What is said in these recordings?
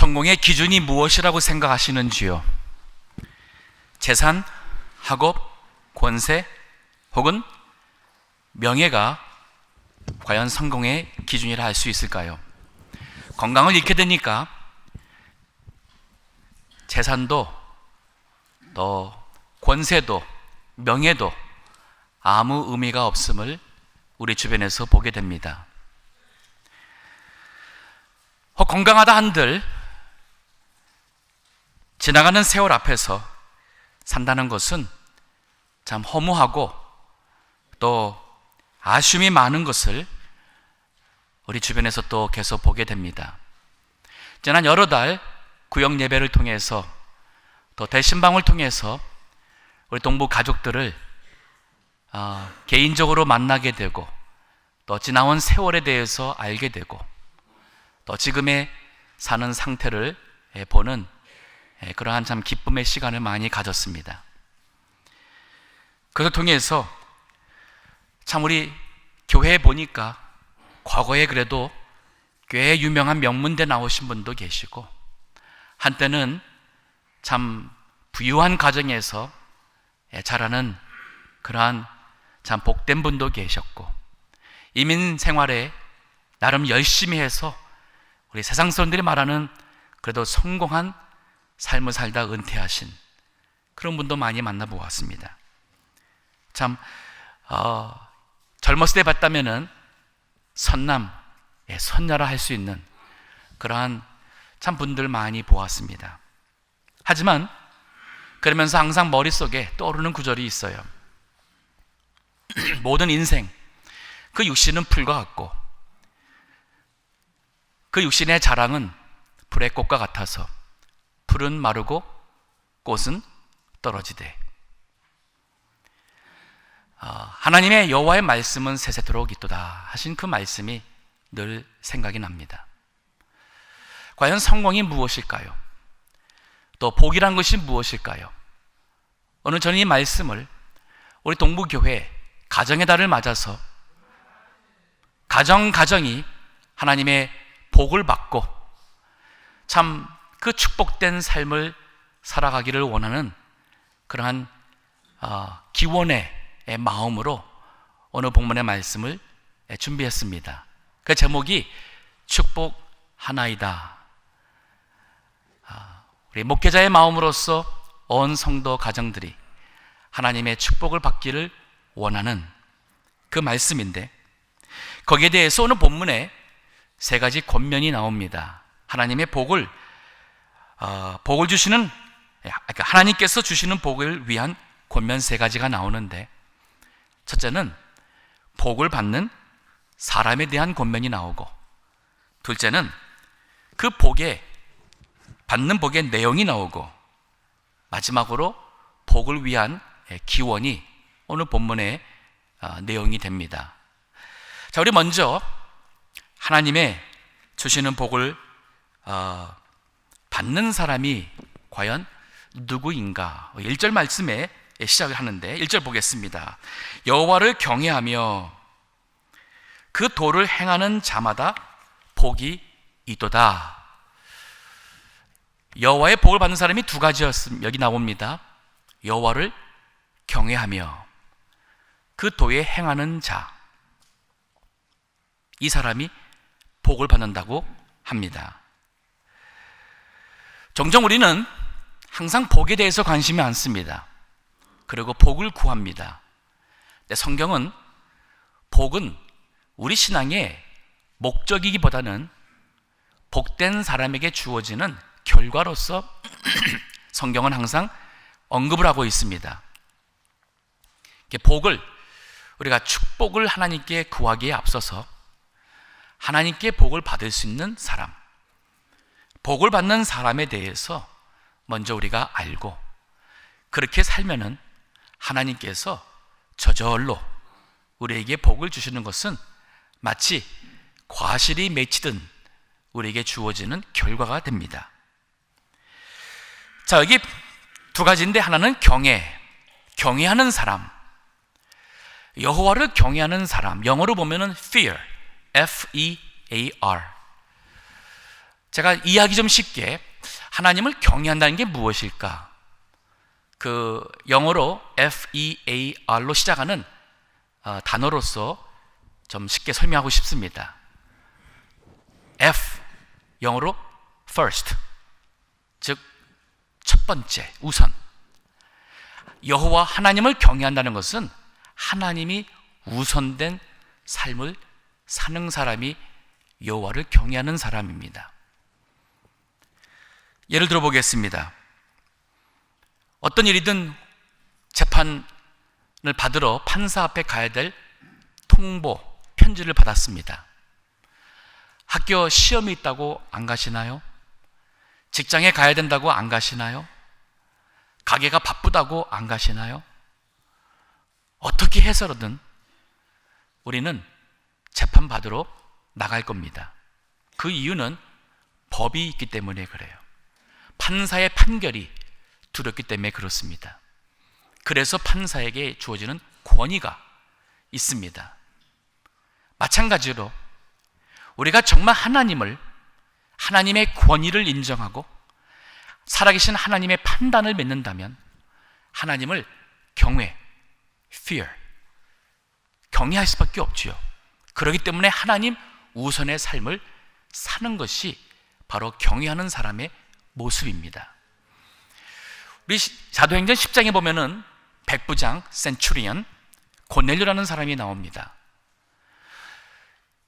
성공의 기준이 무엇이라고 생각하시는지요? 재산, 학업, 권세 혹은 명예가 과연 성공의 기준이라 할 수 있을까요? 건강을 잃게 되니까 재산도 또 권세도 명예도 아무 의미가 없음을 우리 주변에서 보게 됩니다. 건강하다 한들 지나가는 세월 앞에서 산다는 것은 참 허무하고 또 아쉬움이 많은 것을 우리 주변에서 또 계속 보게 됩니다. 지난 여러 달 구역 예배를 통해서 또 대신방을 통해서 우리 동부 가족들을 개인적으로 만나게 되고 또 지나온 세월에 대해서 알게 되고 또 지금의 사는 상태를 보는 그러한 참 기쁨의 시간을 많이 가졌습니다. 그것을 통해서 참 우리 교회에 보니까 과거에 그래도 꽤 유명한 명문대 나오신 분도 계시고 한때는 참 부유한 가정에서 자라는 그러한 참 복된 분도 계셨고 이민 생활에 나름 열심히 해서 우리 세상 사람들이 말하는 그래도 성공한 삶을 살다 은퇴하신 그런 분도 많이 만나보았습니다. 참 젊었을 때 봤다면은 선남, 선녀라 할 수 있는 그러한 참 분들 많이 보았습니다. 하지만 그러면서 항상 머릿속에 떠오르는 구절이 있어요. 모든 인생, 그 육신은 풀과 같고 그 육신의 자랑은 불의 꽃과 같아서 풀은 마르고 꽃은 떨어지되 하나님의 여호와의 말씀은 세세토록 있도다 하신 그 말씀이 늘 생각이 납니다. 과연 성공이 무엇일까요? 또 복이란 것이 무엇일까요? 오늘 저는 이 말씀을 우리 동부교회 가정의 달을 맞아서 가정이 하나님의 복을 받고 참 그 축복된 삶을 살아가기를 원하는 그러한 기원의 마음으로 오늘 본문의 말씀을 준비했습니다. 그 제목이 축복하나이다. 우리 목회자의 마음으로서 온 성도 가정들이 하나님의 축복을 받기를 원하는 그 말씀인데 거기에 대해서 오늘 본문에 세 가지 권면이 나옵니다. 하나님의 복을 주시는 하나님께서 주시는 복을 위한 권면 세 가지가 나오는데 첫째는 복을 받는 사람에 대한 권면이 나오고 둘째는 그 받는 복의 내용이 나오고 마지막으로 복을 위한 기원이 오늘 본문의 내용이 됩니다. 자, 우리 먼저 하나님의 주시는 복을 받는 사람이 과연 누구인가? 1절 말씀에 시작을 하는데 1절 보겠습니다. 여호와를 경외하며 그 도를 행하는 자마다 복이 있도다. 여호와의 복을 받는 사람이 두 가지였습니다. 여기 나옵니다. 여호와를 경외하며 그 도에 행하는 자, 이 사람이 복을 받는다고 합니다. 종종 우리는 항상 복에 대해서 관심이 많습니다. 그리고 복을 구합니다. 근데 성경은 복은 우리 신앙의 목적이기보다는 복된 사람에게 주어지는 결과로서 성경은 항상 언급을 하고 있습니다. 복을 우리가 축복을 하나님께 구하기에 앞서서 하나님께 복을 받을 수 있는 사람, 복을 받는 사람에 대해서 먼저 우리가 알고 그렇게 살면은 하나님께서 저절로 우리에게 복을 주시는 것은 마치 과실이 맺히듯 우리에게 주어지는 결과가 됩니다. 자, 여기 두 가지인데 하나는 경외하는 사람, 여호와를 경외하는 사람, 영어로 보면은 fear, F-E-A-R. 제가 이해하기 좀 쉽게 하나님을 경외한다는 게 무엇일까? 그 영어로 F-E-A-R로 시작하는 단어로서 좀 쉽게 설명하고 싶습니다. F, 영어로 first, 즉 첫 번째, 우선. 여호와 하나님을 경외한다는 것은 하나님이 우선된 삶을 사는 사람이 여호와를 경외하는 사람입니다. 예를 들어 보겠습니다. 어떤 일이든 재판을 받으러 판사 앞에 가야 될 통보, 편지를 받았습니다. 학교 시험이 있다고 안 가시나요? 직장에 가야 된다고 안 가시나요? 가게가 바쁘다고 안 가시나요? 어떻게 해서든 우리는 재판 받으러 나갈 겁니다. 그 이유는 법이 있기 때문에 그래요. 판사의 판결이 두렵기 때문에 그렇습니다. 그래서 판사에게 주어지는 권위가 있습니다. 마찬가지로 우리가 정말 하나님의 권위를 인정하고 살아계신 하나님의 판단을 믿는다면 하나님을 fear, 경외할 수밖에 없지요. 그렇기 때문에 하나님 우선의 삶을 사는 것이 바로 경외하는 사람의 모습입니다. 우리 사도행전 10장에 보면은 백부장, 센츄리언, 고넬료라는 사람이 나옵니다.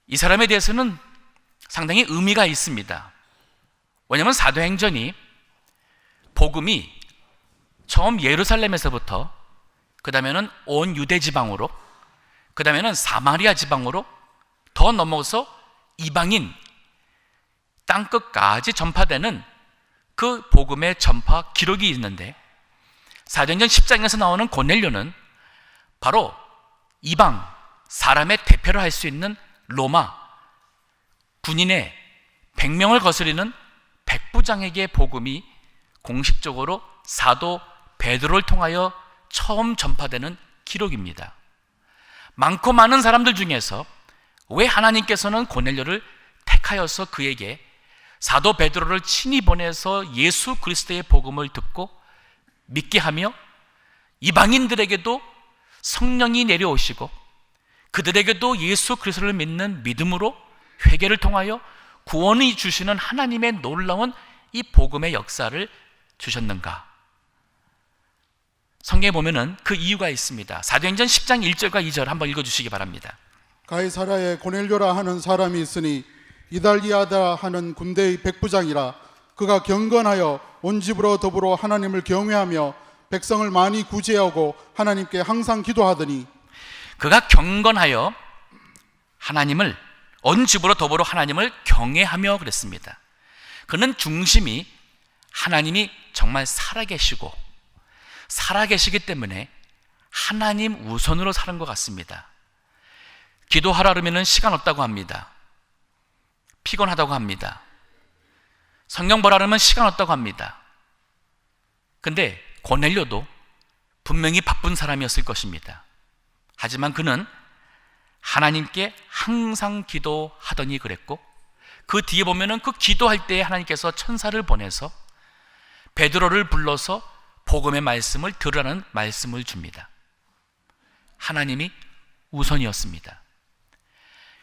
이 사람에 대해서는 상당히 의미가 있습니다. 왜냐하면 사도행전이 복음이 처음 예루살렘에서부터 그 다음에는 온 유대 지방으로, 그 다음에는 사마리아 지방으로 더 넘어서 이방인 땅끝까지 전파되는 그 복음의 전파 기록이 있는데, 사도행전 10장에서 나오는 고넬료는 바로 이방 사람의 대표를 할 수 있는 로마 군인의 100명을 거스리는 백부장에게 복음이 공식적으로 사도 베드로를 통하여 처음 전파되는 기록입니다. 많고 많은 사람들 중에서 왜 하나님께서는 고넬료를 택하여서 그에게 사도 베드로를 친히 보내서 예수 그리스도의 복음을 듣고 믿게 하며 이방인들에게도 성령이 내려오시고 그들에게도 예수 그리스도를 믿는 믿음으로 회개를 통하여 구원을 주시는 하나님의 놀라운 이 복음의 역사를 주셨는가? 성경에 보면은 그 이유가 있습니다. 사도행전 10장 1절과 2절 한번 읽어주시기 바랍니다. 가이사랴에 고넬료라 하는 사람이 있으니 이달리아다 하는 군대의 백부장이라. 그가 경건하여 온 집으로 더불어 하나님을 경외하며 백성을 많이 구제하고 하나님께 항상 기도하더니. 그가 경건하여 온 집으로 더불어 하나님을 경외하며 그랬습니다. 그는 중심이 하나님이 정말 살아계시기 때문에 하나님 우선으로 사는 것 같습니다. 기도하라 그러면 시간 없다고 합니다. 피곤하다고 합니다. 성경 보라 그러면 시간 없다고 합니다. 근데 고넬료도 분명히 바쁜 사람이었을 것입니다. 하지만 그는 하나님께 항상 기도하더니 그랬고, 그 뒤에 보면은 그 기도할 때에 하나님께서 천사를 보내서 베드로를 불러서 복음의 말씀을 들으라는 말씀을 줍니다. 하나님이 우선이었습니다.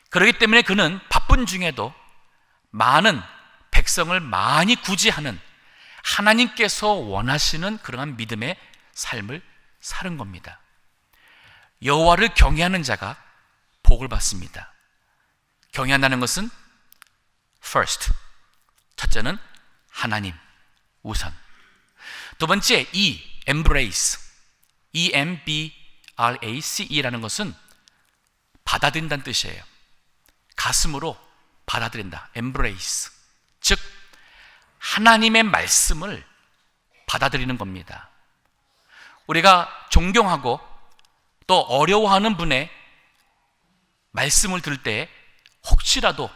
그렇기 때문에 그는 바쁜 중에도 많은 백성을 많이 구제하는 하나님께서 원하시는 그러한 믿음의 삶을 사는 겁니다. 여호와를 경외하는 자가 복을 받습니다. 경외한다는 것은 first, 첫째는 하나님 우선. 두 번째 embrace, E-M-B-R-A-C-E라는 것은 받아들인다는 뜻이에요. 가슴으로 받아들인다, embrace. 즉 하나님의 말씀을 받아들이는 겁니다. 우리가 존경하고 또 어려워하는 분의 말씀을 들을 때 혹시라도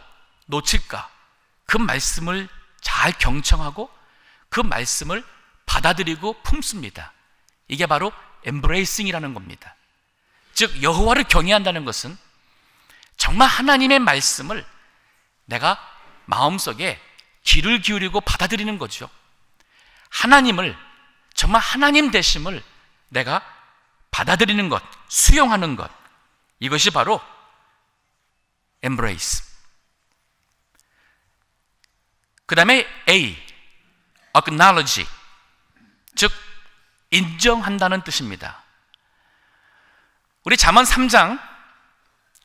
놓칠까, 그 말씀을 잘 경청하고 그 말씀을 받아들이고 품습니다. 이게 바로 embracing이라는 겁니다. 즉 여호와를 경외한다는 것은 정말 하나님의 말씀을 내가 마음속에 귀를 기울이고 받아들이는 거죠. 하나님을, 정말 하나님 되심을 내가 받아들이는 것, 수용하는 것, 이것이 바로 embrace. 그 다음에 A, acknowledge, 즉 인정한다는 뜻입니다. 우리 잠언 3장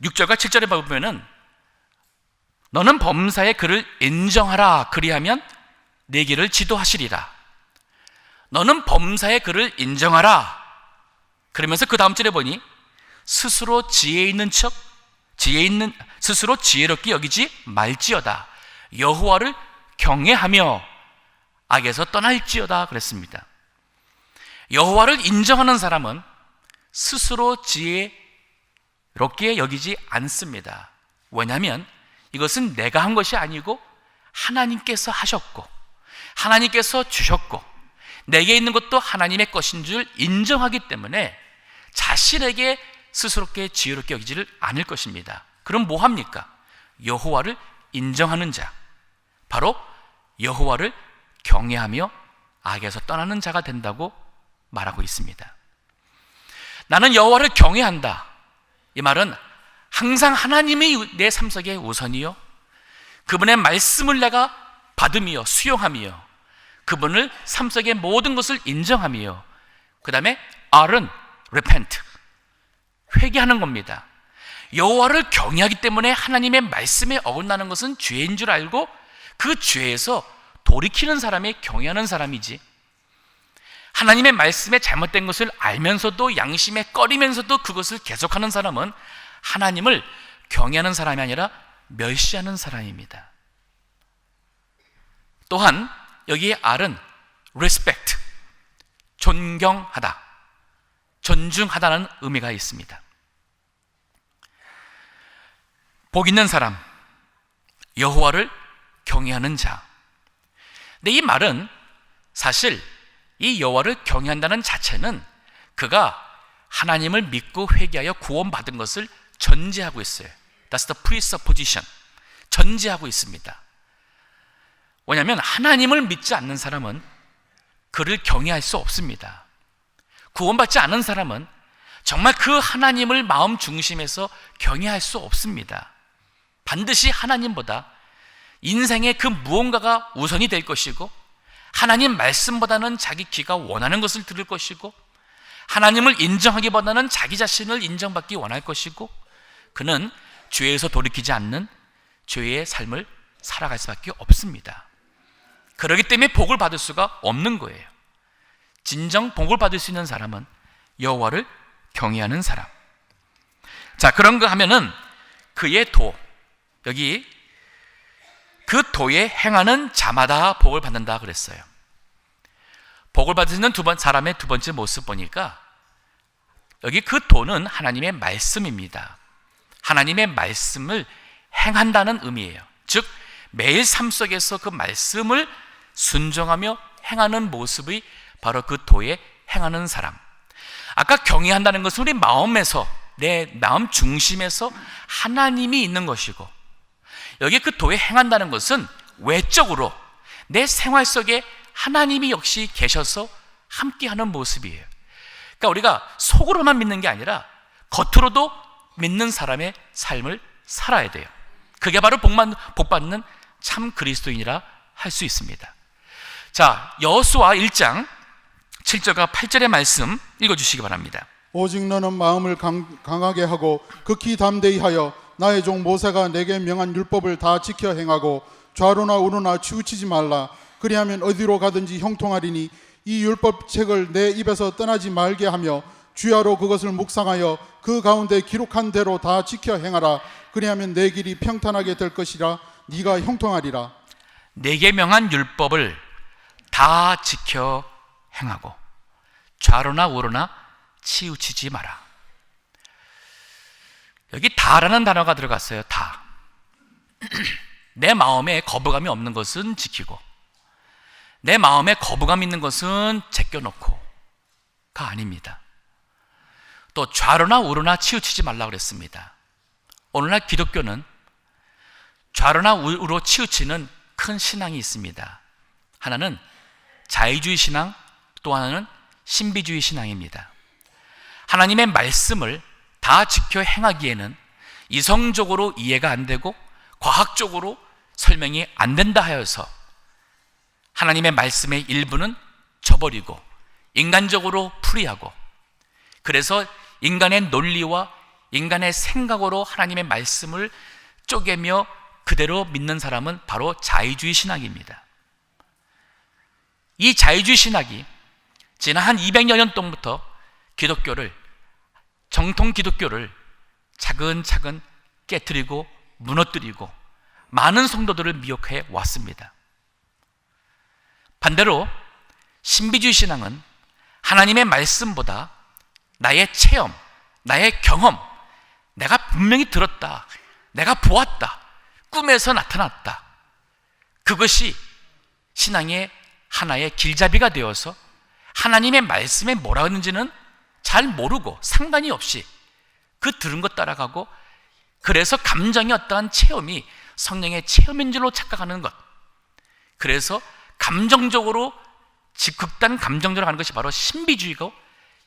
6절과 7절에 보면은 너는 범사의 그를 인정하라, 그리하면 내 길을 지도하시리라. 너는 범사의 그를 인정하라. 그러면서 그 다음 절에 보니 스스로 스스로 지혜롭게 여기지 말지어다. 여호와를 경외하며 악에서 떠날지어다 그랬습니다. 여호와를 인정하는 사람은 스스로 지혜롭게 여기지 않습니다. 왜냐하면 이것은 내가 한 것이 아니고 하나님께서 하셨고 하나님께서 주셨고 내게 있는 것도 하나님의 것인 줄 인정하기 때문에 자신에게 스스롭게 지혜롭게 여기지를 않을 것입니다. 그럼 뭐 합니까? 여호와를 인정하는 자, 바로 여호와를 경외하며 악에서 떠나는 자가 된다고 말하고 있습니다. 나는 여호와를 경외한다. 이 말은 항상 하나님이 내 삶 속에 우선이요, 그분의 말씀을 내가 받으며 수용하며 그분을 삶 속의 모든 것을 인정하며, 그 다음에 R은 repent, 회개하는 겁니다. 여호와를 경외하기 때문에 하나님의 말씀에 어긋나는 것은 죄인 줄 알고 그 죄에서 돌이키는 사람이 경외하는 사람이지, 하나님의 말씀에 잘못된 것을 알면서도 양심에 꺼리면서도 그것을 계속하는 사람은 하나님을 경외하는 사람이 아니라 멸시하는 사람입니다. 또한 여기에 R은 respect, 존경하다, 존중하다는 의미가 있습니다. 복 있는 사람, 여호와를 경외하는 자. 근데 이 말은 사실 이 여호와를 경외한다는 자체는 그가 하나님을 믿고 회개하여 구원받은 것을 전제하고 있어요. That's the presupposition. 전제하고 있습니다. 왜냐하면 하나님을 믿지 않는 사람은 그를 경외할 수 없습니다. 구원받지 않은 사람은 정말 그 하나님을 마음 중심에서 경외할 수 없습니다. 반드시 하나님보다 인생의 그 무언가가 우선이 될 것이고, 하나님 말씀보다는 자기 귀가 원하는 것을 들을 것이고, 하나님을 인정하기보다는 자기 자신을 인정받기 원할 것이고, 그는 죄에서 돌이키지 않는 죄의 삶을 살아갈 수밖에 없습니다. 그렇기 때문에 복을 받을 수가 없는 거예요. 진정 복을 받을 수 있는 사람은 여호와를 경외하는 사람. 자, 그런가 하면은 그의 도, 여기 그 도에 행하는 자마다 복을 받는다 그랬어요. 복을 받는 사람의 두 번째 모습 보니까 여기 그 도는 하나님의 말씀입니다. 하나님의 말씀을 행한다는 의미예요. 즉 매일 삶 속에서 그 말씀을 순종하며 행하는 모습이 바로 그 도에 행하는 사람. 아까 경외한다는 것은 우리 마음에서, 내 마음 중심에서 하나님이 있는 것이고, 여기 그 도에 행한다는 것은 외적으로 내 생활 속에 하나님이 역시 계셔서 함께하는 모습이에요. 그러니까 우리가 속으로만 믿는 게 아니라 겉으로도 믿는 사람의 삶을 살아야 돼요. 그게 바로 복받는 참 그리스도인이라 할 수 있습니다. 자, 여호수아 1장 7절과 8절의 말씀 읽어주시기 바랍니다. 오직 너는 마음을 강하게 하고 극히 담대히 하여 나의 종 모세가 내게 명한 율법을 다 지켜 행하고 좌로나 우로나 치우치지 말라. 그리하면 어디로 가든지 형통하리니 이 율법책을 내 입에서 떠나지 말게 하며 주야로 그것을 묵상하여 그 가운데 기록한 대로 다 지켜 행하라. 그리하면 내 길이 평탄하게 될 것이라. 네가 형통하리라. 내게 명한 율법을 다 지켜 행하고 좌로나 우로나 치우치지 마라. 여기 다라는 단어가 들어갔어요. 다. 내 마음에 거부감이 없는 것은 지키고, 내 마음에 거부감 있는 것은 제껴놓고가 아닙니다. 또 좌로나 우로나 치우치지 말라고 그랬습니다. 오늘날 기독교는 좌로나 우로 치우치는 큰 신앙이 있습니다. 하나는 자유주의 신앙, 또 하나는 신비주의 신앙입니다. 하나님의 말씀을 다 지켜 행하기에는 이성적으로 이해가 안 되고 과학적으로 설명이 안 된다 하여서 하나님의 말씀의 일부는 저버리고 인간적으로 풀이하고, 그래서 인간의 논리와 인간의 생각으로 하나님의 말씀을 쪼개며 그대로 믿는 사람은 바로 자유주의 신학입니다. 이 자유주의 신학이 지난 한 200여 년 동부터 기독교를, 정통 기독교를 차근차근 깨뜨리고 무너뜨리고 많은 성도들을 미혹해 왔습니다. 반대로 신비주의 신앙은 하나님의 말씀보다 나의 체험, 나의 경험, 내가 분명히 들었다, 내가 보았다, 꿈에서 나타났다, 그것이 신앙의 하나의 길잡이가 되어서 하나님의 말씀에 뭐라 하는지는 잘 모르고 상관이 없이 그 들은 것 따라가고, 그래서 감정의 어떠한 체험이 성령의 체험인 줄로 착각하는 것, 그래서 감정적으로 극단 감정적으로 가는 것이 바로 신비주의고,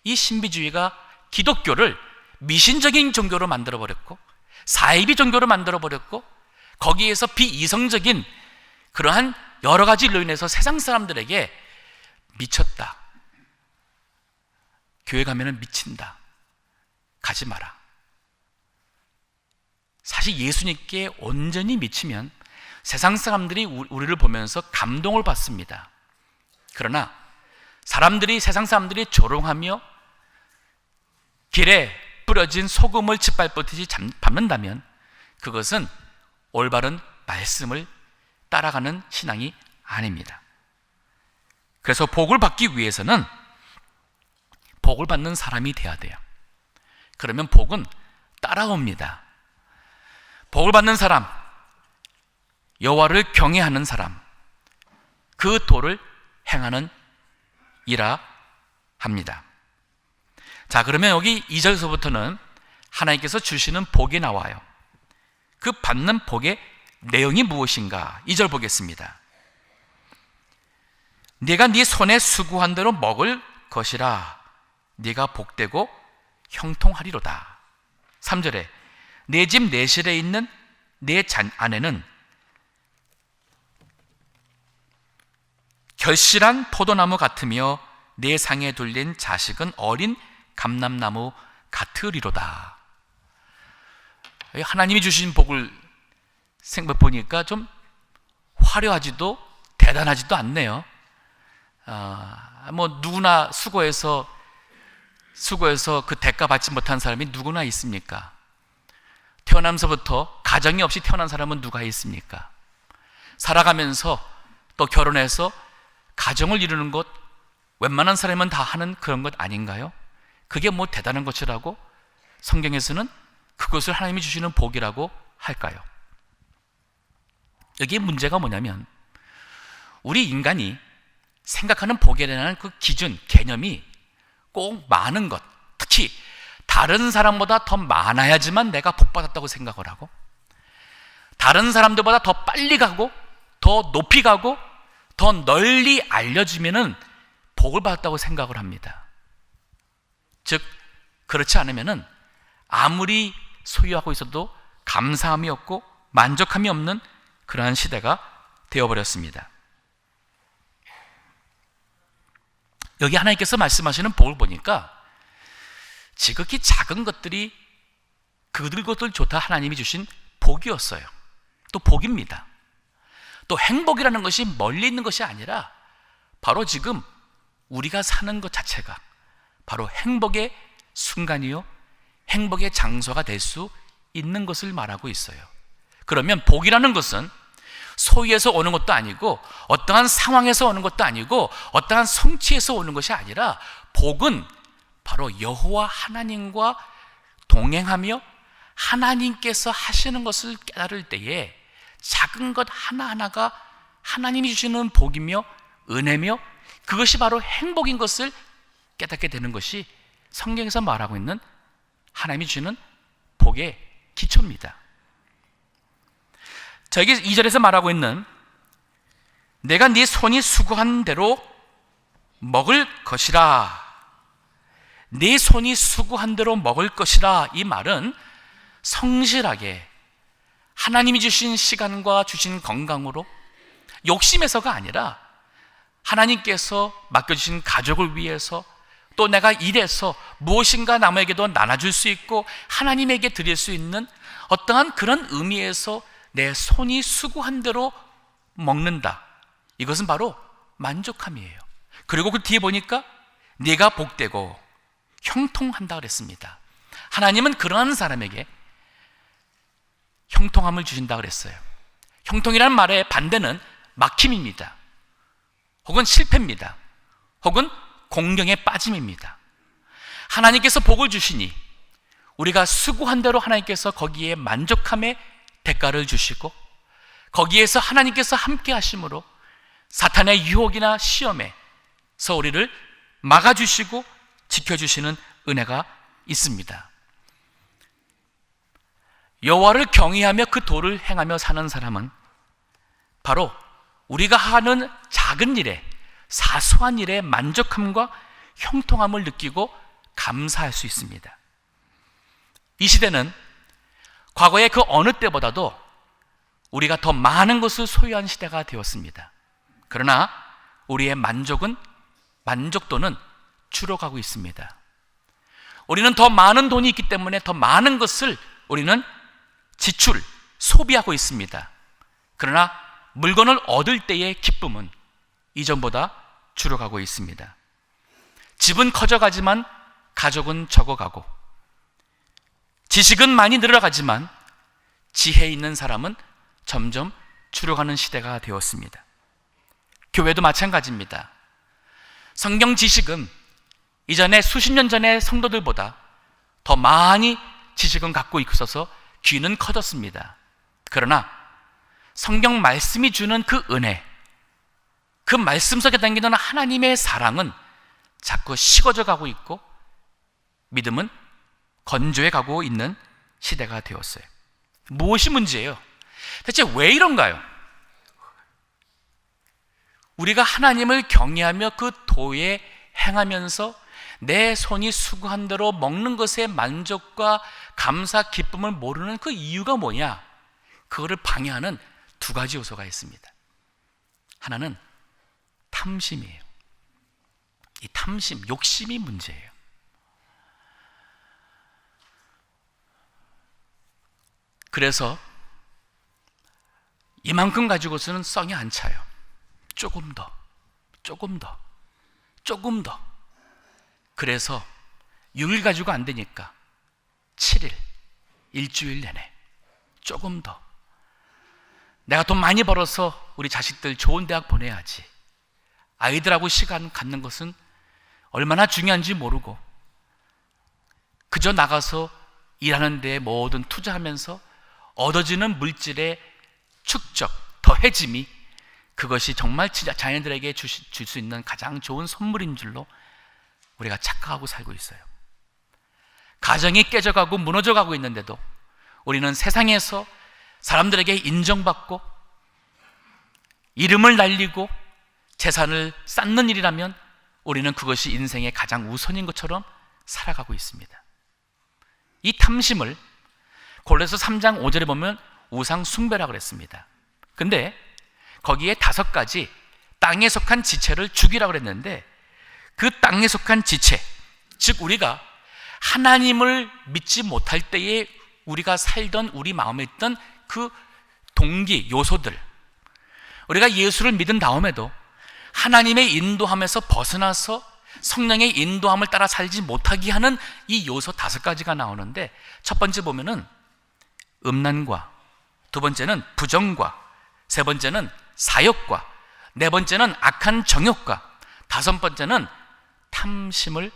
이 신비주의가 기독교를 미신적인 종교로 만들어버렸고 사이비 종교로 만들어버렸고, 거기에서 비이성적인 그러한 여러 가지 일로 인해서 세상 사람들에게 미쳤다, 교회 가면은 미친다, 가지 마라. 사실 예수님께 온전히 미치면 세상 사람들이 우리를 보면서 감동을 받습니다. 그러나 세상 사람들이 조롱하며 길에 뿌려진 소금을 짓밟듯이 밟는다면 그것은 올바른 말씀을 따라가는 신앙이 아닙니다. 그래서 복을 받기 위해서는 복을 받는 사람이 돼야 돼요. 그러면 복은 따라옵니다. 복을 받는 사람, 여호와를 경외하는 사람, 그 도를 행하는 이라 합니다. 자, 그러면 여기 2절에서부터는 하나님께서 주시는 복이 나와요. 그 받는 복의 내용이 무엇인가? 2절 보겠습니다. 네가 네 손에 수고한 대로 먹을 것이라, 네가 복되고 형통하리로다. 3절에 내 집 내실에 있는 내 아내는 결실한 포도나무 같으며 내 상에 둘린 자식은 어린 감람나무 같으리로다. 하나님이 주신 복을 생각 보니까 좀 화려하지도 대단하지도 않네요. 뭐 누구나 수고해서 그 대가 받지 못한 사람이 누구나 있습니까? 태어나면서부터 가정이 없이 태어난 사람은 누가 있습니까? 살아가면서 또 결혼해서 가정을 이루는 것, 웬만한 사람은 다 하는 그런 것 아닌가요? 그게 뭐 대단한 것이라고 성경에서는 그것을 하나님이 주시는 복이라고 할까요? 여기에 문제가 뭐냐면 우리 인간이 생각하는 복에 대한 그 기준, 개념이 꼭 많은 것, 특히 다른 사람보다 더 많아야지만 내가 복받았다고 생각을 하고, 다른 사람들보다 더 빨리 가고 더 높이 가고 더 널리 알려지면은 복을 받았다고 생각을 합니다. 즉 그렇지 않으면은 아무리 소유하고 있어도 감사함이 없고 만족함이 없는 그러한 시대가 되어버렸습니다. 여기 하나님께서 말씀하시는 복을 보니까 지극히 작은 것들이 그것들 좋다 하나님이 주신 복이었어요. 또 복입니다. 또 행복이라는 것이 멀리 있는 것이 아니라 바로 지금 우리가 사는 것 자체가 바로 행복의 순간이요, 행복의 장소가 될 수 있는 것을 말하고 있어요. 그러면 복이라는 것은 소유에서 오는 것도 아니고 어떠한 상황에서 오는 것도 아니고 어떠한 성취에서 오는 것이 아니라, 복은 바로 여호와 하나님과 동행하며 하나님께서 하시는 것을 깨달을 때에 작은 것 하나하나가 하나님이 주시는 복이며 은혜며 그것이 바로 행복인 것을 깨닫게 되는 것이 성경에서 말하고 있는 하나님이 주시는 복의 기초입니다. 자, 여기 2절에서 말하고 있는 내가 네 손이 수고한 대로 먹을 것이라. 네 손이 수고한 대로 먹을 것이라. 이 말은 성실하게 하나님이 주신 시간과 주신 건강으로 욕심에서가 아니라 하나님께서 맡겨주신 가족을 위해서, 또 내가 일해서 무엇인가 남에게도 나눠줄 수 있고 하나님에게 드릴 수 있는 어떠한 그런 의미에서 내 손이 수고한 대로 먹는다. 이것은 바로 만족함이에요. 그리고 그 뒤에 보니까 네가 복되고 형통한다 그랬습니다. 하나님은 그러한 사람에게 형통함을 주신다 그랬어요. 형통이라는 말의 반대는 막힘입니다. 혹은 실패입니다. 혹은 공경에 빠짐입니다. 하나님께서 복을 주시니 우리가 수고한 대로 하나님께서 거기에 만족함의 대가를 주시고, 거기에서 하나님께서 함께 하심으로 사탄의 유혹이나 시험에서 우리를 막아주시고 지켜주시는 은혜가 있습니다. 여호와를 경외하며 그 도를 행하며 사는 사람은 바로 우리가 하는 작은 일에, 사소한 일에 만족함과 형통함을 느끼고 감사할 수 있습니다. 이 시대는 과거의 그 어느 때보다도 우리가 더 많은 것을 소유한 시대가 되었습니다. 그러나 우리의 만족도는 줄어가고 있습니다. 우리는 더 많은 돈이 있기 때문에 더 많은 것을 우리는 소비하고 있습니다. 그러나 물건을 얻을 때의 기쁨은 이전보다 줄어가고 있습니다. 집은 커져가지만 가족은 적어가고, 지식은 많이 늘어가지만 지혜 있는 사람은 점점 줄어가는 시대가 되었습니다. 교회도 마찬가지입니다. 성경 지식은 이전에 수십 년 전의 성도들보다 더 많이 지식은 갖고 있어서 귀는 커졌습니다. 그러나 성경 말씀이 주는 그 은혜, 그 말씀 속에 담기는 하나님의 사랑은 자꾸 식어져 가고 있고 믿음은 건조해 가고 있는 시대가 되었어요. 무엇이 문제예요? 대체 왜 이런가요? 우리가 하나님을 경외하며 그 도에 행하면서 내 손이 수고한 대로 먹는 것의 만족과 감사, 기쁨을 모르는 그 이유가 뭐냐? 그거를 방해하는 두 가지 요소가 있습니다. 하나는 탐심이에요. 이 탐심, 욕심이 문제예요. 그래서 이만큼 가지고서는 썽이 안 차요. 조금 더. 그래서 6일 가지고 안 되니까 7일, 일주일 내내 조금 더. 내가 돈 많이 벌어서 우리 자식들 좋은 대학 보내야지. 아이들하고 시간 갖는 것은 얼마나 중요한지 모르고 그저 나가서 일하는 데 뭐든 투자하면서 얻어지는 물질의 축적, 더해짐이 그것이 정말 진짜 자녀들에게 줄 수 있는 가장 좋은 선물인 줄로 우리가 착각하고 살고 있어요. 가정이 깨져가고 무너져가고 있는데도 우리는 세상에서 사람들에게 인정받고 이름을 날리고 재산을 쌓는 일이라면 우리는 그것이 인생의 가장 우선인 것처럼 살아가고 있습니다. 이 탐심을 골로새 3장 5절에 보면 우상 숭배라고 그랬습니다. 근데 거기에 5가지 땅에 속한 지체를 죽이라고 그랬는데, 그 땅에 속한 지체, 즉 우리가 하나님을 믿지 못할 때에 우리가 살던 우리 마음에 있던 그 동기, 요소들, 우리가 예수를 믿은 다음에도 하나님의 인도함에서 벗어나서 성령의 인도함을 따라 살지 못하게 하는 이 요소 5가지가 나오는데, 첫 번째 보면은 음란과, 두 번째는 부정과, 세 번째는 사욕과, 네 번째는 악한 정욕과, 5번째는 탐심을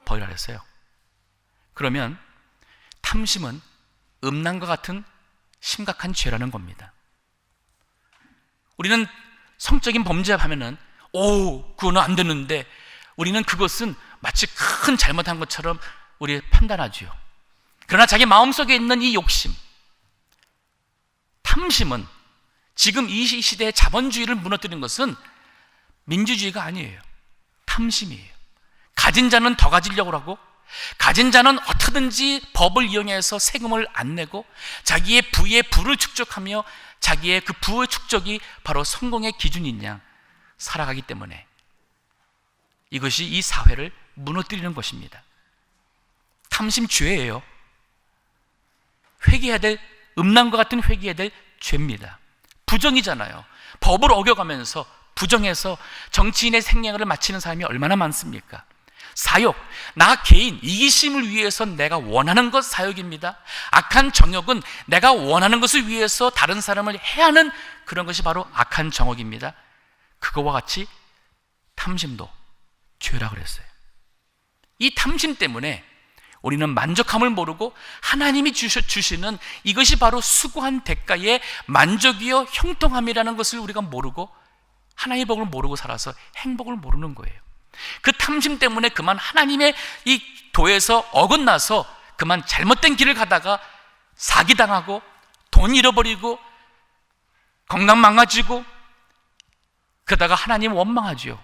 버리라 했어요. 그러면 탐심은 음란과 같은 심각한 죄라는 겁니다. 우리는 성적인 범죄하면은 그거는 안 되는데 우리는 그것은 마치 큰 잘못한 것처럼 우리 판단하지요. 그러나 자기 마음속에 있는 이 욕심, 탐심은 지금 이 시대의 자본주의를 무너뜨리는 것은 민주주의가 아니에요. 탐심이에요. 가진 자는 더 가지려고 하고, 가진 자는 어떻게든지 법을 이용해서 세금을 안 내고 자기의 부의 부를 축적하며 자기의 그 부의 축적이 바로 성공의 기준인 양 살아가기 때문에 이것이 이 사회를 무너뜨리는 것입니다. 탐심 죄예요. 회개해야 될, 음란과 같은 회개해야 될 죄입니다. 부정이잖아요. 법을 어겨가면서 부정해서 정치인의 생애를 마치는 사람이 얼마나 많습니까? 사욕, 나 개인 이기심을 위해서 내가 원하는 것 사욕입니다. 악한 정욕은 내가 원하는 것을 위해서 다른 사람을 해하는 그런 것이 바로 악한 정욕입니다. 그거와 같이 탐심도 죄라 그랬어요. 이 탐심 때문에 우리는 만족함을 모르고 하나님이 주시는 이것이 바로 수고한 대가의 만족이요 형통함이라는 것을 우리가 모르고 하나님의 복을 모르고 살아서 행복을 모르는 거예요. 그 탐심 때문에 그만 하나님의 이 도에서 어긋나서 그만 잘못된 길을 가다가 사기당하고 돈 잃어버리고 건강 망가지고 그러다가 하나님 원망하죠.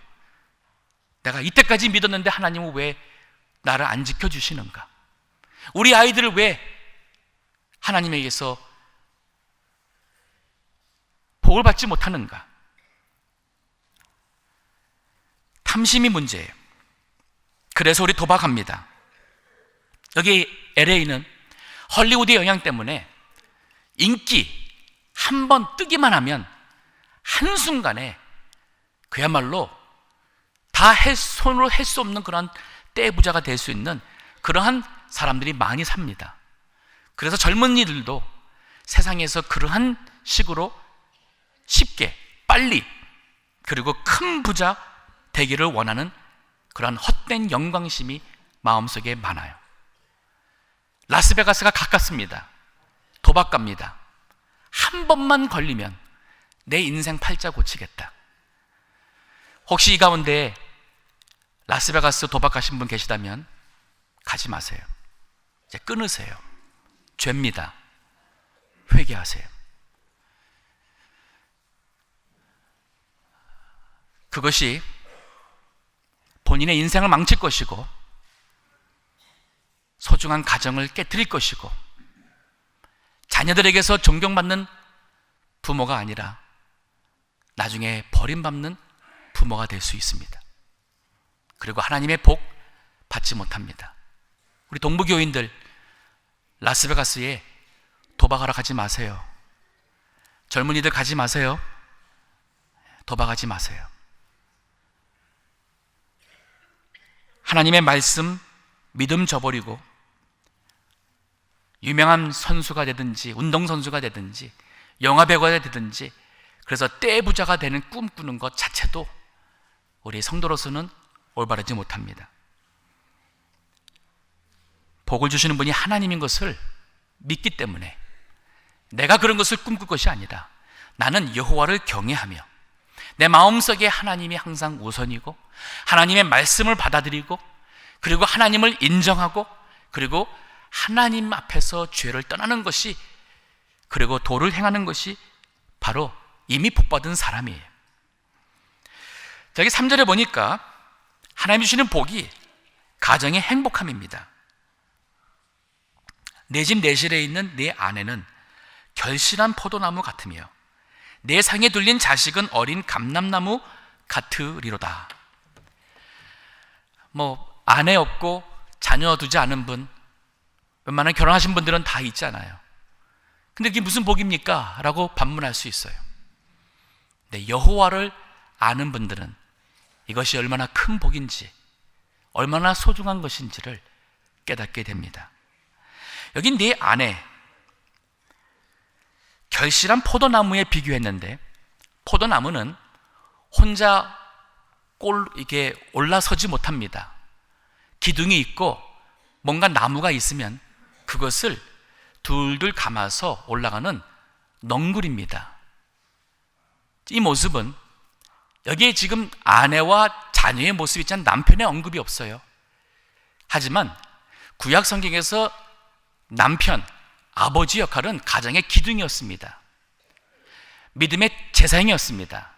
내가 이때까지 믿었는데 하나님은 왜 나를 안 지켜주시는가? 우리 아이들을 왜 하나님에게서 복을 받지 못하는가? 탐심이 문제예요. 그래서 우리 도박합니다. 여기 LA는 헐리우드의 영향 때문에 인기 한번 뜨기만 하면 한순간에 그야말로 다 손으로 할 수 없는 그런 떼부자가 될 수 있는 그러한 사람들이 많이 삽니다. 그래서 젊은이들도 세상에서 그러한 식으로 쉽게 빨리 그리고 큰 부자 되기를 원하는 그런 헛된 영광심이 마음속에 많아요. 라스베가스가 가깝습니다. 도박갑니다. 한 번만 걸리면 내 인생 팔자 고치겠다. 혹시 이 가운데 라스베가스 도박 가신 분 계시다면 가지 마세요. 이제 끊으세요. 죄입니다. 회개하세요. 그것이 본인의 인생을 망칠 것이고 소중한 가정을 깨뜨릴 것이고 자녀들에게서 존경받는 부모가 아니라 나중에 버림받는 부모가 될 수 있습니다. 그리고 하나님의 복 받지 못합니다. 우리 동부교인들 라스베가스에 도박하러 가지 마세요. 젊은이들 가지 마세요. 도박하지 마세요. 하나님의 말씀, 믿음 저버리고 유명한 선수가 되든지 운동선수가 되든지 영화배우가 되든지 그래서 떼부자가 되는 꿈 꾸는 것 자체도 우리 성도로서는 올바르지 못합니다. 복을 주시는 분이 하나님인 것을 믿기 때문에 내가 그런 것을 꿈꿀 것이 아니라 나는 여호와를 경외하며 내 마음속에 하나님이 항상 우선이고 하나님의 말씀을 받아들이고 그리고 하나님을 인정하고 그리고 하나님 앞에서 죄를 떠나는 것이 그리고 도를 행하는 것이 바로 이미 복받은 사람이에요. 여기 3절에 보니까 하나님 주시는 복이 가정의 행복함입니다. 내 집 내실에 있는 내 아내는 결실한 포도나무 같으며 내 상에 둘린 자식은 어린 감람나무 같으리로다. 아내 없고 자녀 두지 않은 분, 웬만한 결혼하신 분들은 다 있잖아요. 근데 이게 무슨 복입니까? 라고 반문할 수 있어요. 근데 여호와를 아는 분들은 이것이 얼마나 큰 복인지 얼마나 소중한 것인지를 깨닫게 됩니다. 여기 네 아내 결실한 포도나무에 비교했는데 포도나무는 혼자 이게 올라서지 못합니다. 기둥이 있고 뭔가 나무가 있으면 그것을 둘둘 감아서 올라가는 넝굴입니다. 이 모습은 여기에 지금 아내와 자녀의 모습이 있지만 남편의 언급이 없어요. 하지만 구약 성경에서 남편, 아버지 역할은 가정의 기둥이었습니다. 믿음의 제사장이었습니다.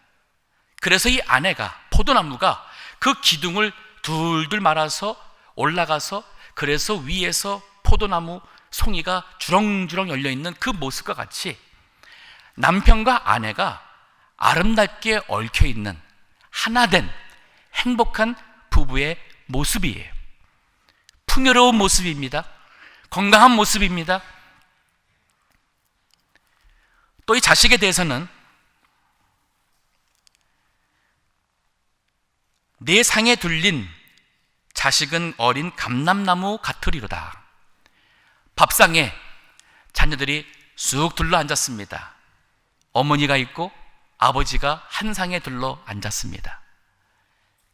그래서 이 아내가, 포도나무가 그 기둥을 둘둘 말아서 올라가서, 그래서 위에서 포도나무 송이가 주렁주렁 열려있는 그 모습과 같이 남편과 아내가 아름답게 얽혀있는 하나된 행복한 부부의 모습이에요. 풍요로운 모습입니다. 건강한 모습입니다. 또 이 자식에 대해서는 내 상에 둘린 자식은 어린 감람나무 같으리로다. 밥상에 자녀들이 쑥 둘러 앉았습니다. 어머니가 있고 아버지가 한 상에 둘러 앉았습니다.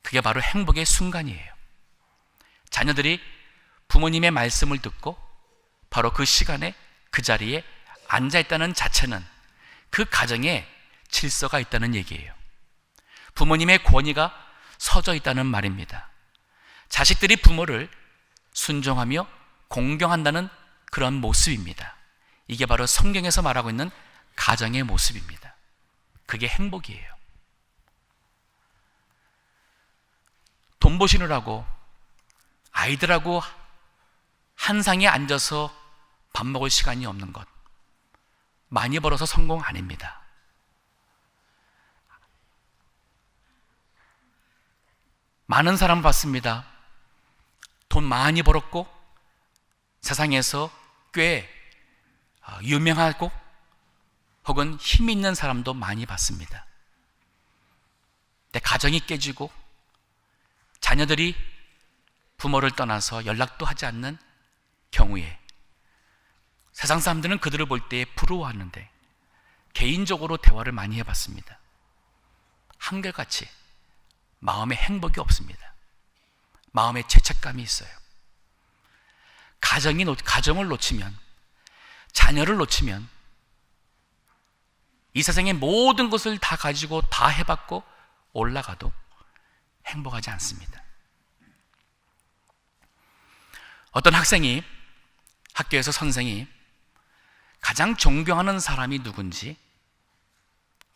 그게 바로 행복의 순간이에요. 자녀들이 부모님의 말씀을 듣고 바로 그 시간에 그 자리에 앉아있다는 자체는 그 가정에 질서가 있다는 얘기예요. 부모님의 권위가 서져 있다는 말입니다. 자식들이 부모를 순종하며 공경한다는 그런 모습입니다. 이게 바로 성경에서 말하고 있는 가정의 모습입니다. 그게 행복이에요. 돈 버시느라고 아이들하고 한 상에 앉아서 밥 먹을 시간이 없는 것, 많이 벌어서 성공 아닙니다. 많은 사람을 봤습니다. 돈 많이 벌었고 세상에서 꽤 유명하고 혹은 힘 있는 사람도 많이 봤습니다. 내 가정이 깨지고 자녀들이 부모를 떠나서 연락도 하지 않는 경우에 세상 사람들은 그들을 볼 때 부러워하는데 개인적으로 대화를 많이 해봤습니다. 한결같이 마음에 행복이 없습니다. 마음에 죄책감이 있어요. 가정을 놓치면, 자녀를 놓치면 이 세상의 모든 것을 다 가지고 다 해봤고 올라가도 행복하지 않습니다. 어떤 학생이, 학교에서 선생이 가장 존경하는 사람이 누군지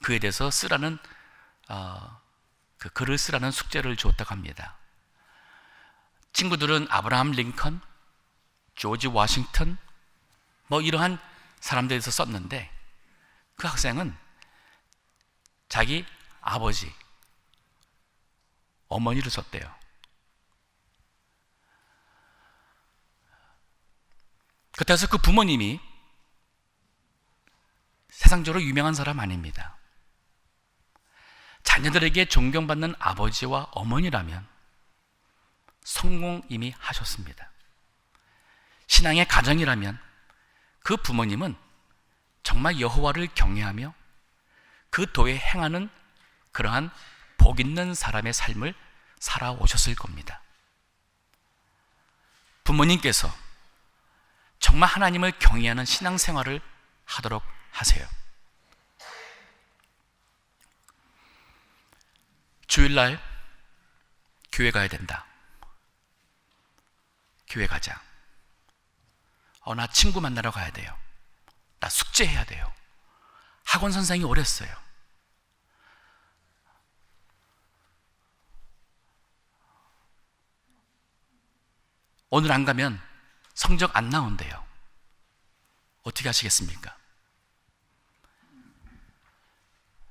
그에 대해서 쓰라는 그 글을 쓰라는 숙제를 주었다고 합니다. 친구들은 아브라함 링컨, 조지 워싱턴 뭐 이러한 사람들에 대해서 썼는데 그 학생은 자기 아버지, 어머니를 썼대요. 그때서 그 부모님이 세상적으로 유명한 사람 아닙니다. 자녀들에게 존경받는 아버지와 어머니라면 성공 이미 하셨습니다. 신앙의 가정이라면 그 부모님은 정말 여호와를 경외하며 그 도에 행하는 그러한 복 있는 사람의 삶을 살아오셨을 겁니다. 부모님께서 정말 하나님을 경외하는 신앙생활을 하도록 하세요. 주일날 교회 가야 된다. 교회 가자. 나 친구 만나러 가야 돼요. 나 숙제해야 돼요. 학원 선생이 오랬어요. 오늘 안 가면 성적 안 나온대요. 어떻게 하시겠습니까?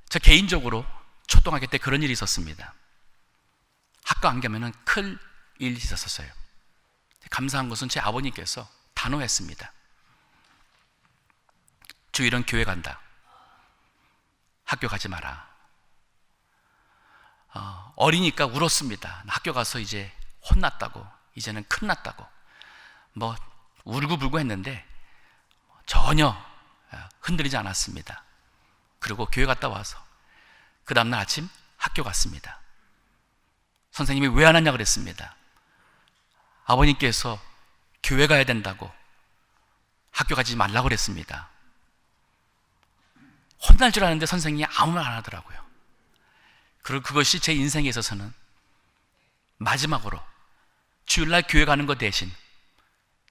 저 개인적으로 초등학교 때 그런 일이 있었습니다. 학교 안 가면 큰 일이 있었어요. 감사한 것은 제 아버님께서 단호했습니다. 주일은 교회 간다. 학교 가지 마라. 어리니까 울었습니다. 학교 가서 이제 혼났다고, 이제는 큰났다고 뭐 울고불고 했는데 전혀 흔들리지 않았습니다. 그리고 교회 갔다 와서 그 다음날 아침 학교 갔습니다. 선생님이 왜 안 왔냐 그랬습니다. 아버님께서 교회 가야 된다고 학교 가지 말라고 그랬습니다. 혼날 줄 아는데 선생님이 아무 말 안 하더라고요. 그리고 그것이 제 인생에 있어서는 마지막으로 주일날 교회 가는 것 대신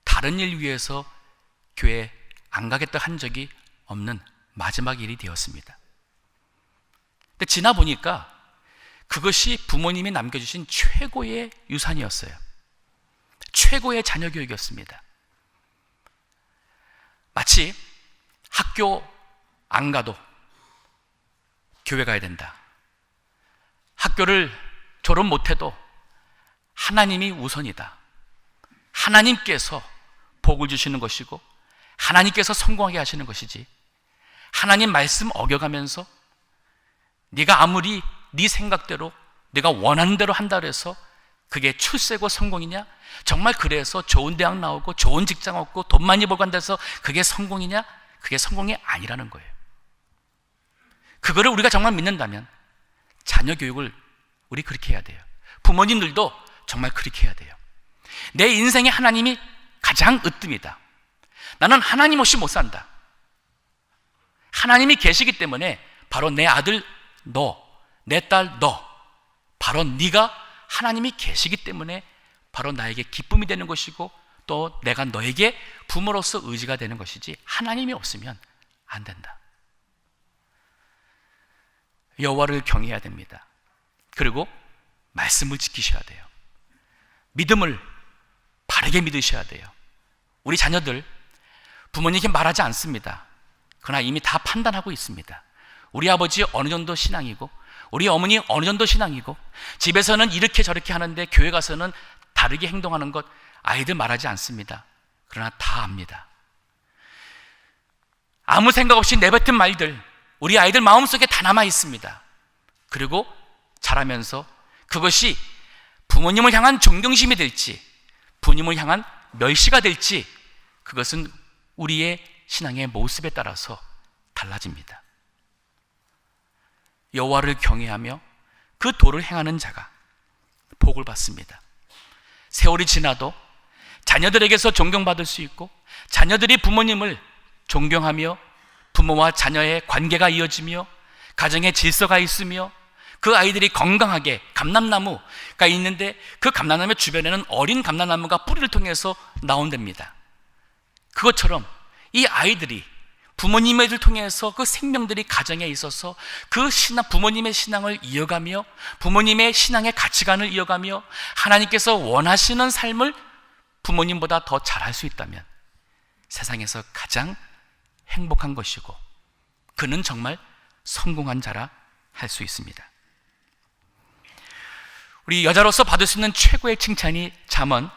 다른 일 위해서 교회 안 가겠다 한 적이 없는 마지막 일이 되었습니다. 근데 지나 보니까 그것이 부모님이 남겨주신 최고의 유산이었어요. 최고의 자녀 교육이었습니다. 마치 학교 안 가도 교회 가야 된다. 학교를 졸업 못해도 하나님이 우선이다. 하나님께서 복을 주시는 것이고 하나님께서 성공하게 하시는 것이지, 하나님 말씀 어겨가면서 네가 아무리 네 생각대로 네가 원하는 대로 한다 해서 그게 출세고 성공이냐? 정말 그래서 좋은 대학 나오고 좋은 직장 얻고 돈 많이 벌고 한다해서 그게 성공이냐? 그게 성공이 아니라는 거예요. 그거를 우리가 정말 믿는다면 자녀 교육을 우리 그렇게 해야 돼요. 부모님들도 정말 그렇게 해야 돼요. 내 인생에 하나님이 가장 으뜸이다. 나는 하나님 없이 못 산다. 하나님이 계시기 때문에 바로 내 아들 너, 내 딸 너, 바로 네가 하나님이 계시기 때문에 바로 나에게 기쁨이 되는 것이고 또 내가 너에게 부모로서 의지가 되는 것이지, 하나님이 없으면 안 된다. 여호와를 경외해야 됩니다. 그리고 말씀을 지키셔야 돼요. 믿음을 바르게 믿으셔야 돼요. 우리 자녀들 부모님께 말하지 않습니다. 그러나 이미 다 판단하고 있습니다. 우리 아버지 어느 정도 신앙이고 우리 어머니 어느 정도 신앙이고 집에서는 이렇게 저렇게 하는데 교회 가서는 다르게 행동하는 것 아이들 말하지 않습니다. 그러나 다 압니다. 아무 생각 없이 내뱉은 말들 우리 아이들 마음속에 다 남아 있습니다. 그리고 자라면서 그것이 부모님을 향한 존경심이 될지 부모님을 향한 멸시가 될지 그것은 우리의 신앙의 모습에 따라서 달라집니다. 여호와를 경외하며 그 도를 행하는 자가 복을 받습니다. 세월이 지나도 자녀들에게서 존경받을 수 있고 자녀들이 부모님을 존경하며 부모와 자녀의 관계가 이어지며 가정에 질서가 있으며 그 아이들이 건강하게 감람나무가 있는데 그 감람나무 주변에는 어린 감람나무가 뿌리를 통해서 나온답니다. 그것처럼 이 아이들이 부모님을 통해서 그 생명들이 가정에 있어서 그 신앙, 부모님의 신앙을 이어가며 부모님의 신앙의 가치관을 이어가며 하나님께서 원하시는 삶을 부모님보다 더 잘할 수 있다면 세상에서 가장 행복한 것이고 그는 정말 성공한 자라 할 수 있습니다. 우리 여자로서 받을 수 있는 최고의 칭찬이 잠언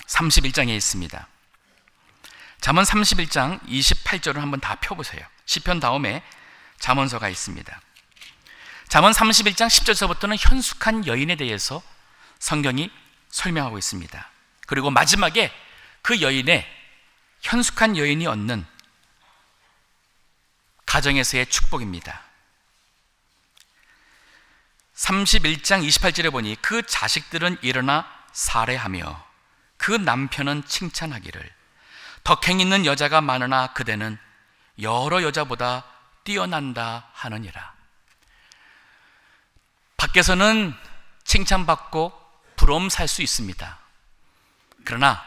31장에 있습니다. 잠언 31장 28절을 한번 다 펴보세요. 시편 다음에 잠언서가 있습니다. 잠언 31장 10절서부터는 현숙한 여인에 대해서 성경이 설명하고 있습니다. 그리고 마지막에 그 여인의 현숙한 여인이 얻는 가정에서의 축복입니다. 31장 28절에 보니 그 자식들은 일어나 살해하며 그 남편은 칭찬하기를 덕행 있는 여자가 많으나 그대는 여러 여자보다 뛰어난다 하느니라. 밖에서는 칭찬받고 부러움 살 수 있습니다. 그러나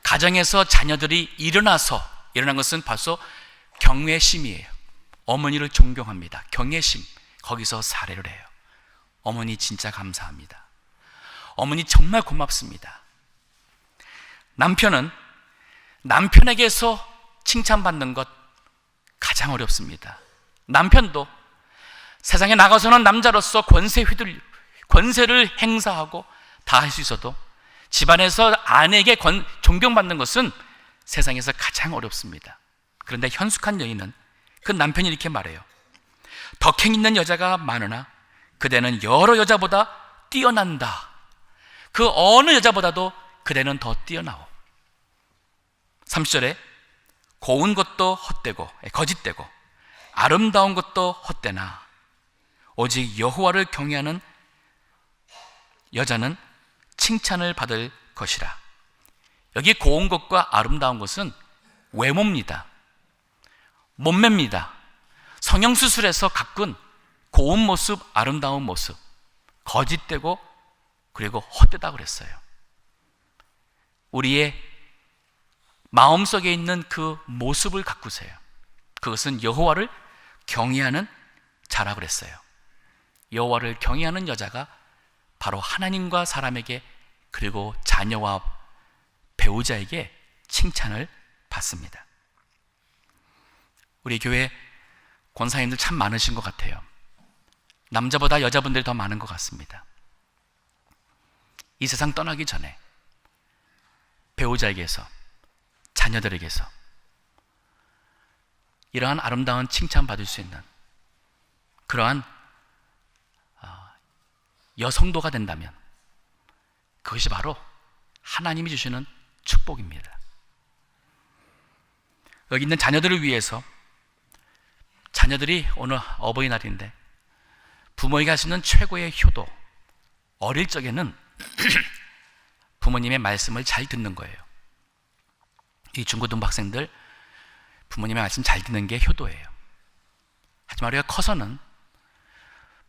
가정에서 자녀들이 일어난 것은 벌써 경외심이에요. 어머니를 존경합니다. 경외심, 거기서 살해를 해요. 어머니 진짜 감사합니다. 어머니 정말 고맙습니다. 남편은 남편에게서 칭찬받는 것 가장 어렵습니다. 남편도 세상에 나가서는 남자로서 권세를 행사하고 다 할 수 있어도 집안에서 아내에게 존경받는 것은 세상에서 가장 어렵습니다. 그런데 현숙한 여인은 그 남편이 이렇게 말해요. 덕행 있는 여자가 많으나 그대는 여러 여자보다 뛰어난다. 그 어느 여자보다도 그대는 더 뛰어나오. 30절에 고운 것도 헛되고 거짓되고 아름다운 것도 헛되나 오직 여호와를 경외하는 여자는 칭찬을 받을 것이라. 여기 고운 것과 아름다운 것은 외모입니다. 몸매입니다. 성형수술에서 가꾼 고운 모습, 아름다운 모습, 거짓되고 그리고 헛되다 그랬어요. 우리의 마음속에 있는 그 모습을 가꾸세요. 그것은 여호와를 경외하는 자라 그랬어요. 여호와를 경외하는 여자가 바로 하나님과 사람에게 그리고 자녀와 배우자에게 칭찬을 받습니다. 우리 교회 권사님들 참 많으신 것 같아요. 남자보다 여자분들이 더 많은 것 같습니다. 이 세상 떠나기 전에 배우자에게서, 자녀들에게서 이러한 아름다운 칭찬받을 수 있는 그러한 여성도가 된다면 그것이 바로 하나님이 주시는 축복입니다. 여기 있는 자녀들을 위해서, 자녀들이 오늘 어버이날인데 부모에게 할 수 있는 최고의 효도, 어릴 적에는 부모님의 말씀을 잘 듣는 거예요. 이 중고등부 학생들 부모님의 말씀 잘 듣는 게 효도예요. 하지만 우리가 커서는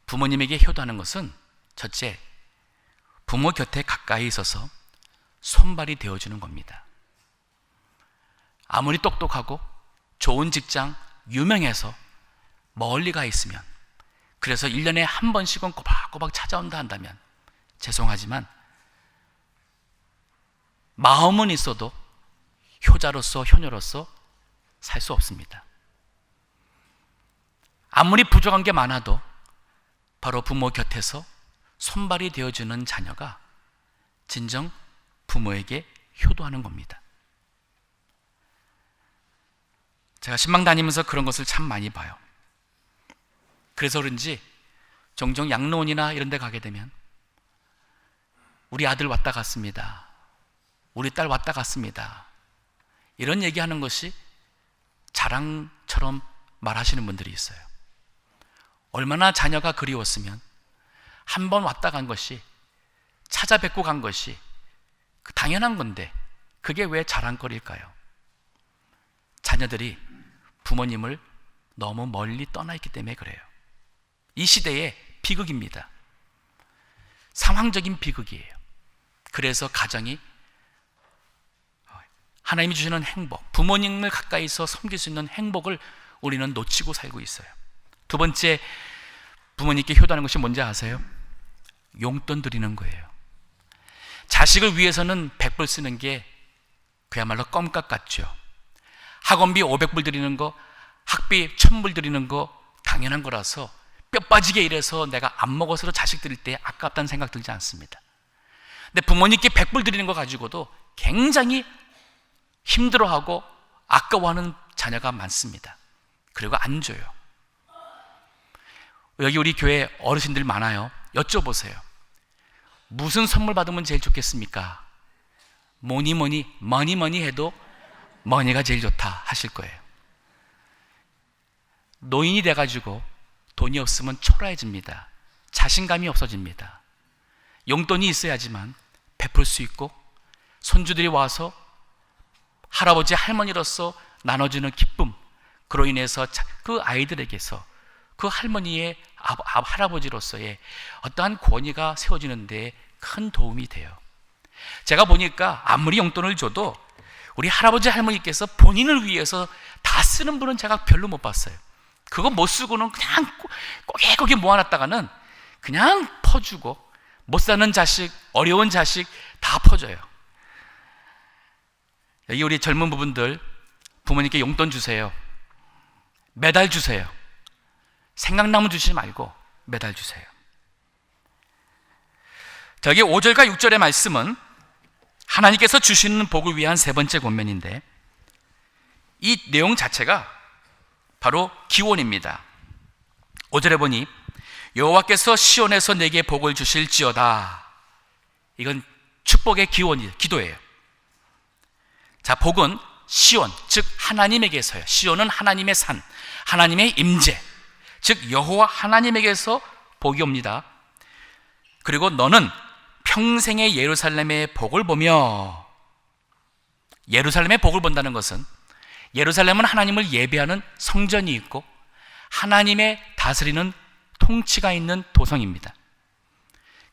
부모님에게 효도하는 것은 첫째, 부모 곁에 가까이 있어서 손발이 되어주는 겁니다. 아무리 똑똑하고 좋은 직장, 유명해서 멀리 가 있으면, 그래서 1년에 한 번씩은 꼬박꼬박 찾아온다 한다면 죄송하지만 마음은 있어도 효자로서, 효녀로서 살 수 없습니다. 아무리 부족한 게 많아도 바로 부모 곁에서 손발이 되어주는 자녀가 진정 부모에게 효도하는 겁니다. 제가 신방 다니면서 그런 것을 참 많이 봐요. 그래서 그런지 종종 양로원이나 이런 데 가게 되면 우리 아들 왔다 갔습니다, 우리 딸 왔다 갔습니다, 이런 얘기하는 것이 자랑처럼 말하시는 분들이 있어요. 얼마나 자녀가 그리웠으면 한 번 왔다 간 것이, 찾아뵙고 간 것이 당연한 건데 그게 왜 자랑거리일까요? 자녀들이 부모님을 너무 멀리 떠나 있기 때문에 그래요. 이 시대의 비극입니다. 상황적인 비극이에요. 그래서 가정이 하나님이 주시는 행복, 부모님을 가까이서 섬길 수 있는 행복을 우리는 놓치고 살고 있어요. 두 번째, 부모님께 효도하는 것이 뭔지 아세요? 용돈 드리는 거예요. 자식을 위해서는 100불 쓰는 게 그야말로 껌값 같죠. 학원비 500불 드리는 거, 학비 1000불 드리는 거 당연한 거라서 뼈 빠지게 일해서 내가 안 먹어서 자식 드릴 때 아깝다는 생각 들지 않습니다. 근데 부모님께 100불 드리는 거 가지고도 굉장히 힘들어하고 아까워하는 자녀가 많습니다. 그리고 안 줘요. 여기 우리 교회 어르신들 많아요. 여쭤보세요. 무슨 선물 받으면 제일 좋겠습니까? 뭐니 해도 머니가 제일 좋다 하실 거예요. 노인이 돼가지고 돈이 없으면 초라해집니다. 자신감이 없어집니다. 용돈이 있어야지만 베풀 수 있고 손주들이 와서 할아버지 할머니로서 나눠주는 기쁨, 그로 인해서 그 아이들에게서 그 할머니의 할아버지로서의 어떠한 권위가 세워지는데 큰 도움이 돼요. 제가 보니까 아무리 용돈을 줘도 우리 할아버지 할머니께서 본인을 위해서 다 쓰는 분은 제가 별로 못 봤어요. 그거 못 쓰고는 그냥 꼬깃꼬깃 모아놨다가는 그냥 퍼주고, 못 사는 자식, 어려운 자식 다 퍼줘요. 여기 우리 젊은 부분들 부모님께 용돈 주세요. 매달 주세요. 생각나면 주시지 말고 매달 주세요. 저기 5절과 6절의 말씀은 하나님께서 주시는 복을 위한 세 번째 권면인데, 이 내용 자체가 바로 기원입니다. 5절에 보니 여호와께서 시온에서 내게 복을 주실지어다. 이건 축복의 기도예요. 자, 복은 시온, 즉 하나님에게서요. 시온은 하나님의 산, 하나님의 임재, 즉 여호와 하나님에게서 복이 옵니다. 그리고 너는 평생의 예루살렘의 복을 보며, 예루살렘의 복을 본다는 것은 예루살렘은 하나님을 예배하는 성전이 있고 하나님의 다스리는 통치가 있는 도성입니다.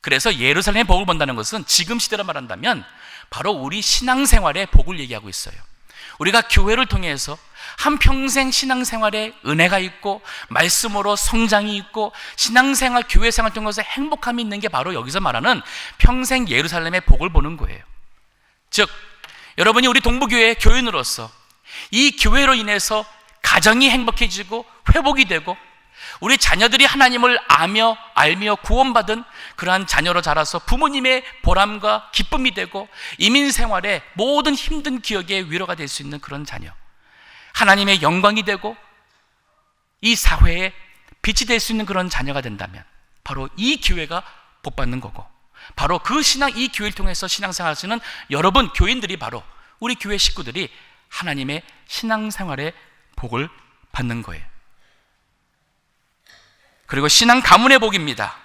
그래서 예루살렘의 복을 본다는 것은 지금 시대로 말한다면 바로 우리 신앙생활의 복을 얘기하고 있어요. 우리가 교회를 통해서 한평생 신앙생활에 은혜가 있고 말씀으로 성장이 있고 신앙생활, 교회생활 통해서 행복함이 있는 게 바로 여기서 말하는 평생 예루살렘의 복을 보는 거예요. 즉 여러분이 우리 동부교회의 교인으로서 이 교회로 인해서 가정이 행복해지고 회복이 되고 우리 자녀들이 하나님을 알며 구원받은 그러한 자녀로 자라서 부모님의 보람과 기쁨이 되고 이민생활의 모든 힘든 기억의 위로가 될 수 있는 그런 자녀, 하나님의 영광이 되고 이 사회에 빛이 될 수 있는 그런 자녀가 된다면 바로 이 교회가 복받는 거고, 바로 그 이 교회를 통해서 신앙생활 하시는 여러분 교인들이 바로 우리 교회 식구들이 하나님의 신앙생활의 복을 받는 거예요. 그리고 신앙 가문의 복입니다.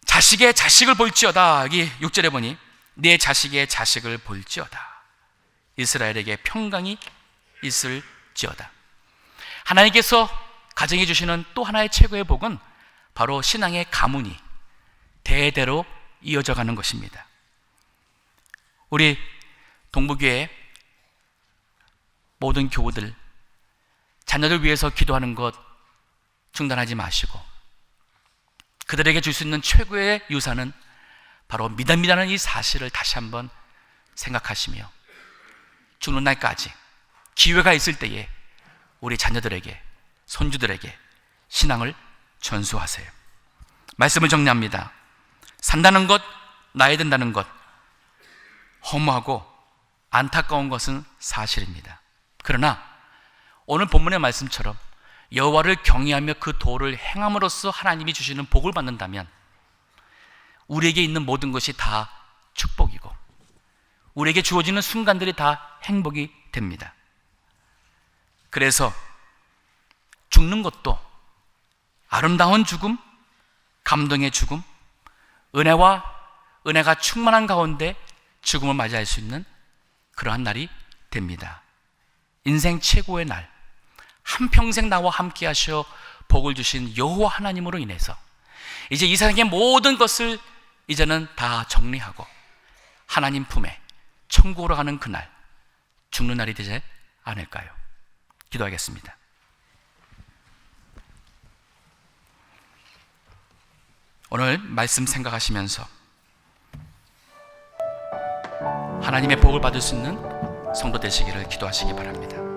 자식의 자식을 볼지어다. 여기 6절에 보니 내 자식의 자식을 볼지어다. 이스라엘에게 평강이 있을지어다. 하나님께서 가정해 주시는 또 하나의 최고의 복은 바로 신앙의 가문이 대대로 이어져 가는 것입니다. 우리 동부교회 모든 교우들, 자녀들 위해서 기도하는 것 중단하지 마시고 그들에게 줄 수 있는 최고의 유산은 바로 믿음이라는 이 사실을 다시 한번 생각하시며 죽는 날까지 기회가 있을 때에 우리 자녀들에게, 손주들에게 신앙을 전수하세요. 말씀을 정리합니다. 산다는 것, 나야 된다는 것, 허무하고 안타까운 것은 사실입니다. 그러나 오늘 본문의 말씀처럼 여호와를 경외하며 그 도를 행함으로써 하나님이 주시는 복을 받는다면 우리에게 있는 모든 것이 다 축복이고 우리에게 주어지는 순간들이 다 행복이 됩니다. 그래서 죽는 것도 아름다운 죽음, 감동의 죽음, 은혜가 충만한 가운데 죽음을 맞이할 수 있는 그러한 날이 됩니다. 인생 최고의 날, 한평생 나와 함께 하셔 복을 주신 여호와 하나님으로 인해서 이제 이 세상의 모든 것을 이제는 다 정리하고 하나님 품에 천국으로 가는 그날, 죽는 날이 되지 않을까요? 기도하겠습니다. 오늘 말씀 생각하시면서 하나님의 복을 받을 수 있는 성도 되시기를 기도하시기 바랍니다.